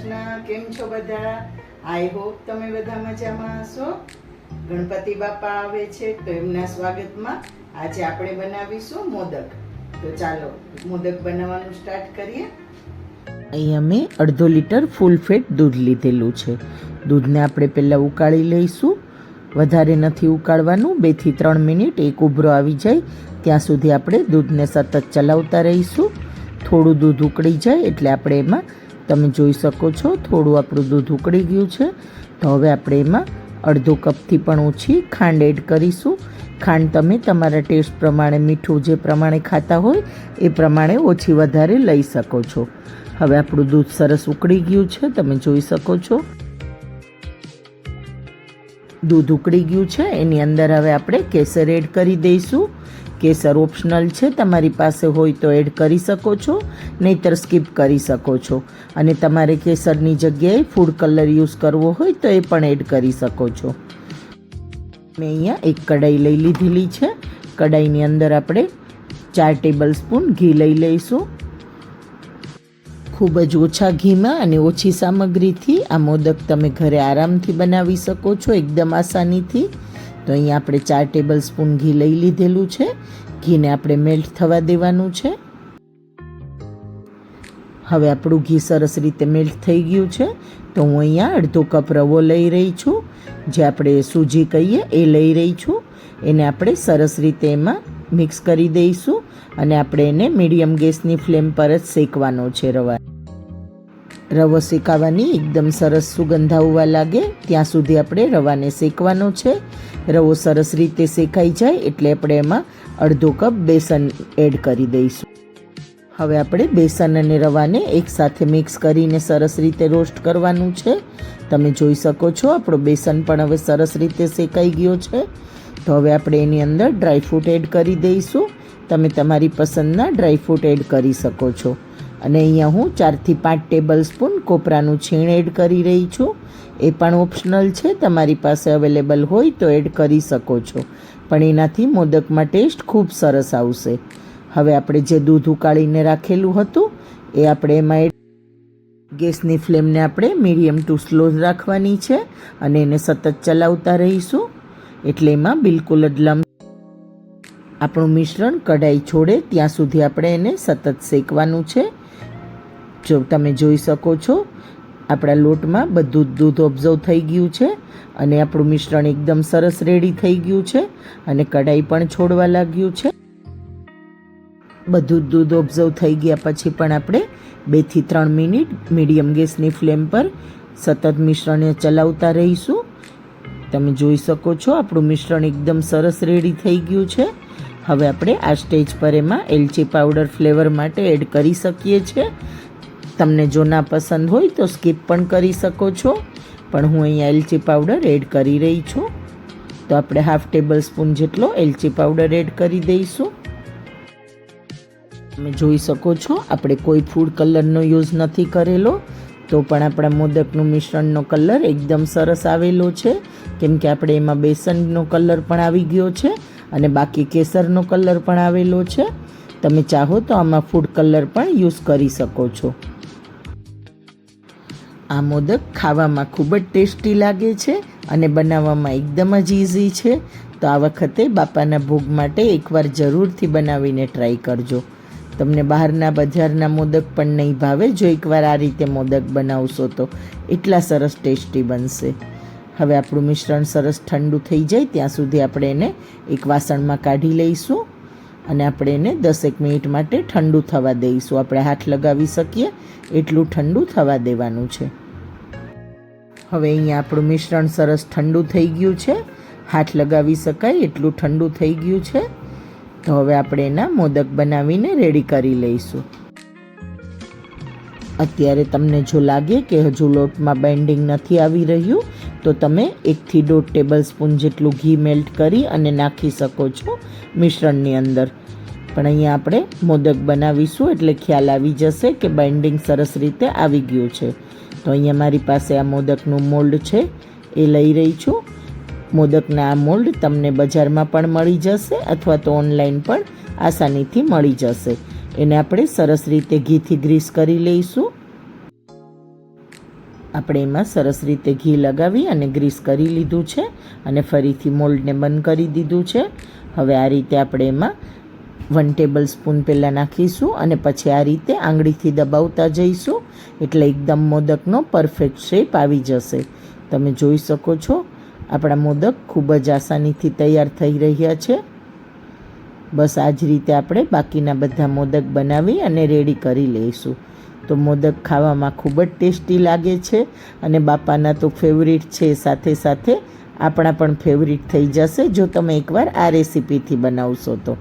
કૃષ્ણ. કેમ છો બધા? આઈ હોપ તમે બધા મજામાં હશો. ગણપતિ બાપા આવે છે તો એમના સ્વાગતમાં આજે આપણે બનાવીશું મોદક. તો ચાલો મોદક બનાવવાનું સ્ટાર્ટ કરીએ. અહીંયા મેં અડધો લીટર ફૂલ ફેટ દૂધ લીધેલું છે. દૂધને આપણે પહેલાં ઉકાળી લઈશું. વધારે નથી ઉકાળવાનું, 2 થી 3 મિનિટ એક ઉભરો આવી જાય ત્યાં સુધી આપણે દૂધને સતત ચલાવતા રહીશું. થોડું દૂધ ઉકળી જાય એટલે આપણે એમાં તમે જોઈ શકો છો થોડું આપણું દૂધ ઉકળી ગયું છે. તો હવે આપણે એમાં અડધો કપથી પણ ઓછી ખાંડ એડ કરીશું. ખાંડ તમે તમારા ટેસ્ટ પ્રમાણે, મીઠું જે પ્રમાણે ખાતા હોય એ પ્રમાણે ઓછી વધારે લઈ શકો છો. હવે આપણું દૂધ સરસ ઉકળી ગયું છે, તમે જોઈ શકો છો. દૂધ ઉકળી ગયું છે, એની અંદર હવે આપણે કેસર એડ કરી દઈશું. કેસર ઓપ્શનલ છે, તમારી પાસે હોય તો એડ કરી શકો છો, નહીંતર સ્કીપ કરી શકો છો. અને તમારે કેસરની જગ્યાએ ફૂડ કલર યુઝ કરવો હોય તો એ પણ એડ કરી શકો છો. મેં અહીંયા એક કઢાઈ લઈ લીધેલી છે. કઢાઈની અંદર આપણે 4 ટેબલ સ્પૂન ઘી લઈ લઈશું. ખૂબ જ ઓછા ઘીમાં અને ઓછી સામગ્રીથી આ મોદક તમે ઘરે આરામથી બનાવી શકો છો, એકદમ આસાનીથી. તો અહીંયા આપણે 4 ટેબલ સ્પૂન ઘી લઈ લીધેલું છે. ઘીને આપણે મેલ્ટ થવા દેવાનું છે. હવે આપણું ઘી સરસ રીતે મેલ્ટ થઈ ગયું છે. તો હું અહીંયા અડધો કપ રવો લઈ રહી છું, જે આપણે સૂજી કહીએ એ લઈ રહી છું. એને આપણે સરસ રીતે એમાં મિક્સ કરી દઈશું અને આપણે એને મીડિયમ ગેસની ફ્લેમ પર જ શેકવાનો છે. રવો શેકાવાની એકદમ સરસ સુગંધ આવવા લાગે ત્યાં સુધી આપણે રવાને શેકવાનો છે. રવો સરસ રીતે શેકાઈ જાય એટલે આપણે એમાં અડધો કપ બેસન એડ કરી દઈશું. હવે આપણે બેસન અને રવાને એકસાથે મિક્સ કરીને સરસ રીતે રોસ્ટ કરવાનું છે. તમે જોઈ શકો છો આપણો બેસન પણ હવે સરસ રીતે શેકાઈ ગયો છે. તો હવે આપણે એની અંદર ડ્રાયફ્રૂટ એડ કરી દઈશું. તમે તમારી પસંદના ડ્રાયફ્રૂટ એડ કરી શકો છો. અને અહીંયા હું 4 થી 5 ટેબલ સ્પૂન કોપરાનું છીણ એડ કરી રહી છું. એ પણ ઓપ્શનલ છે, તમારી પાસે અવેલેબલ હોય તો એડ કરી શકો છો, પણ એનાથી મોદકમાં ટેસ્ટ ખૂબ સરસ આવશે. હવે આપણે જે દૂધ ઉકાળીને રાખેલું હતું એ આપણે એમાં ગેસની ફ્લેમને આપણે મીડિયમ ટુ સ્લો રાખવાની છે અને એને સતત ચલાવતા રહીશું એટલે એમાં બિલકુલ જ આપણું મિશ્રણ કઢાઈ છોડે ત્યાં સુધી આપણે એને સતત શેકવાનું છે. જો તમે જોઈ શકો છો આપણા લોટમાં બધું જ દૂધ ઓબ્ઝર્વ થઈ ગયું છે અને આપણું મિશ્રણ એકદમ સરસ રેડી થઈ ગયું છે અને કઢાઈ પણ છોડવા લાગ્યું છે. બધું જ દૂધ ઓબ્ઝર્વ થઈ ગયા પછી પણ આપણે 2 થી 3 મિનિટ મીડિયમ ગેસની ફ્લેમ પર સતત મિશ્રણને ચલાવતા રહીશું. તમે જોઈ શકો છો આપણું મિશ્રણ એકદમ સરસ રેડી થઈ ગયું છે. હવે આપણે આ સ્ટેજ પર એમાં એલચી પાવડર ફ્લેવર માટે એડ કરી શકીએ છીએ. તમને જો ના પસંદ હોય તો સ્કીપ પણ કરી શકો છો, પણ હું અહીંયા એલચી પાવડર એડ કરી રહી છું. તો આપણે 1/2 ટેબલ સ્પૂન જેટલો એલચી પાવડર એડ કરી દઈશું. તમે જોઈ શકો છો આપણે કોઈ ફૂડ કલરનો યુઝ નથી કરેલો, તો પણ આપણા મોદકનું મિશ્રણનો કલર એકદમ સરસ આવેલો છે, કેમ કે આપણે એમાં બેસનનો કલર પણ આવી ગયો છે અને બાકી કેસરનો કલર પણ આવેલો છે. તમે ચાહો તો આમાં ફૂડ કલર પણ યુઝ કરી શકો છો. આ મોદક ખાવામાં ખૂબ જ ટેસ્ટી લાગે છે અને બનાવવામાં એકદમ જ ઇઝી છે. તો આ વખતે બાપાના ભોગ માટે એકવાર જરૂરથી બનાવીને ટ્રાય કરજો. તમને બહારના બજારના મોદક પણ નહીં ભાવે જો એકવાર આ રીતે મોદક બનાવશો તો. એટલા સરસ ટેસ્ટી બનશે. હવે આપણું મિશ્રણ સરસ ઠંડુ થઈ જાય ત્યાં સુધી આપણે એને એક વાસણમાં કાઢી લઈશું અને આપણે એને 10 મિનિટ માટે ઠંડુ થવા દઈશું. આપણે હાથ લગાવી શકીએ એટલું ઠંડુ થવા દેવાનું છે. હવે અહીંયા આપણું મિશ્રણ સરસ ઠંડુ થઈ ગયું છે, હાથ લગાવી શકાય એટલું ઠંડુ થઈ ગયું છે. તો હવે આપણે એના મોદક બનાવીને રેડી કરી લઈશું. અત્યારે તમને જો લાગે કે હજુ લોટમાં બાઇન્ડિંગ નથી આવી રહ્યું તો તમે 1 થી 1.5 ટેબલ સ્પૂન જેટલું ઘી મેલ્ટ કરી અને નાખી શકો છો મિશ્રણની અંદર. પણ અહીંયા આપણે મોદક બનાવીશું એટલે ખ્યાલ આવી જશે કે બાઇન્ડિંગ સરસ રીતે આવી ગયું છે. તો અહીંયા મારી પાસે આ મોદકનું મોલ્ડ છે એ લઈ રહી છું. મોદકના આ મોલ્ડ તમને બજારમાં પણ મળી જશે અથવા તો ઓનલાઈન પણ આસાનીથી મળી જશે. એને આપણે સરસ રીતે ઘીથી ગ્રીસ કરી લઈશું. આપણે એમાં સરસ રીતે ઘી લગાવી અને ગ્રીસ કરી લીધું છે અને ફરીથી મોલ્ડને બંધ કરી દીધું છે. હવે આ રીતે આપણે એમાં 1 ટેબલ સ્પૂન પહેલાં નાખીશું અને પછી આ રીતે આંગળીથી દબાવતા જઈશું એટલે એકદમ મોદકનો પરફેક્ટ શેપ આવી જશે. તમે જોઈ શકો છો આપણા મોદક ખૂબ જ આસાનીથી તૈયાર થઈ રહ્યા છે. બસ આ જ રીતે આપણે બાકીના બધા મોદક બનાવી અને રેડી કરી લઈશું. તો મોદક ખાવામાં ખૂબ જ ટેસ્ટી લાગે છે અને બાપાના તો ફેવરિટ છે, સાથે સાથે આપણા પણ ફેવરિટ થઈ જશે જો તમે એકવાર આ રેસીપીથી બનાવશો તો.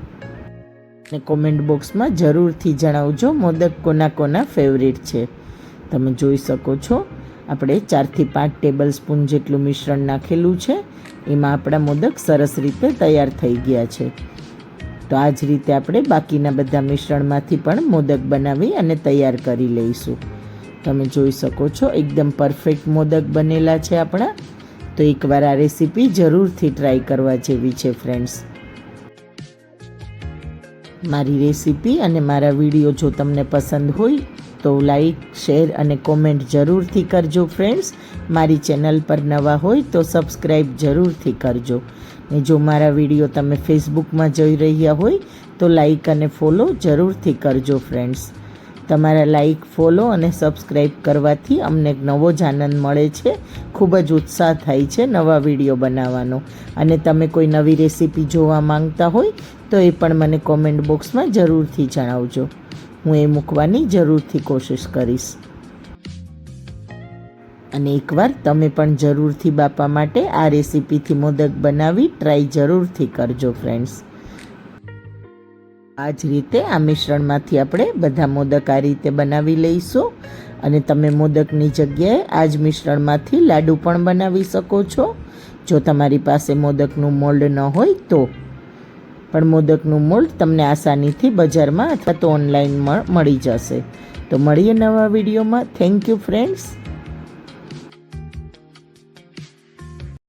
અને કોમેન્ટ બોક્સમાં જરૂરથી જણાવજો મોદક કોના કોના ફેવરિટ છે. તમે જોઈ શકો છો આપણે 4 થી 5 ટેબલ સ્પૂન જેટલું મિશ્રણ નાખેલું છે. એમાં આપણા મોદક સરસ રીતે તૈયાર થઈ ગયા છે. તો આ જ રીતે આપણે બાકીના બધા મિશ્રણમાંથી પણ મોદક બનાવી અને તૈયાર કરી લઈશું. તમે જોઈ શકો છો એકદમ પરફેક્ટ મોદક બનેલા છે આપણા. તો એકવાર આ રેસીપી જરૂરથી ટ્રાય કરવા જેવી છે ફ્રેન્ડ્સ. મારી રેસીપી અને મારા વિડીયો જો તમને પસંદ હોય તો લાઈક, શેર અને કોમેન્ટ જરૂરથી કરજો ફ્રેન્ડ્સ. મારી ચેનલ પર નવા હોય તો સબસ્ક્રાઈબ જરૂરથી કરજો. ને જો મારા વિડીયો તમે ફેસબુકમાં જોઈ રહ્યા હોય તો લાઈક અને ફોલો જરૂરથી કરજો ફ્રેન્ડ્સ. તમારા લાઈક, ફોલો અને સબસ્ક્રાઈબ કરવાથી અમને એક નવો જ આનંદ મળે છે. ખૂબ જ ઉત્સાહ થાય છે નવા વિડીયો બનાવવાનો. અને તમે કોઈ નવી રેસીપી જોવા માંગતા હોય તો એ પણ મને કોમેન્ટ બોક્સમાં જરૂરથી જણાવજો. હું એ મૂકવાની જરૂરથી કોશિશ કરીશ. અને એકવાર તમે પણ જરૂરથી બાપા માટે આ રેસીપીથી મોદક બનાવી ટ્રાય જરૂરથી કરજો ફ્રેન્ડ્સ. આ જ રીતે આ મિશ્રણમાંથી આપણે બધા મોદક આ રીતે બનાવી લઈશું. અને તમે મોદકની જગ્યાએ આ જ મિશ્રણમાંથી લાડુ પણ બનાવી શકો છો જો તમારી પાસે મોદકનું મોલ્ડ ન હોય તો. પણ મોદકનું મોલ્ડ તમને આસાનીથી બજારમાં અથવા તો ઓનલાઈન મળી જશે. તો મળીએ નવા વિડીયોમાં. Thank you friends.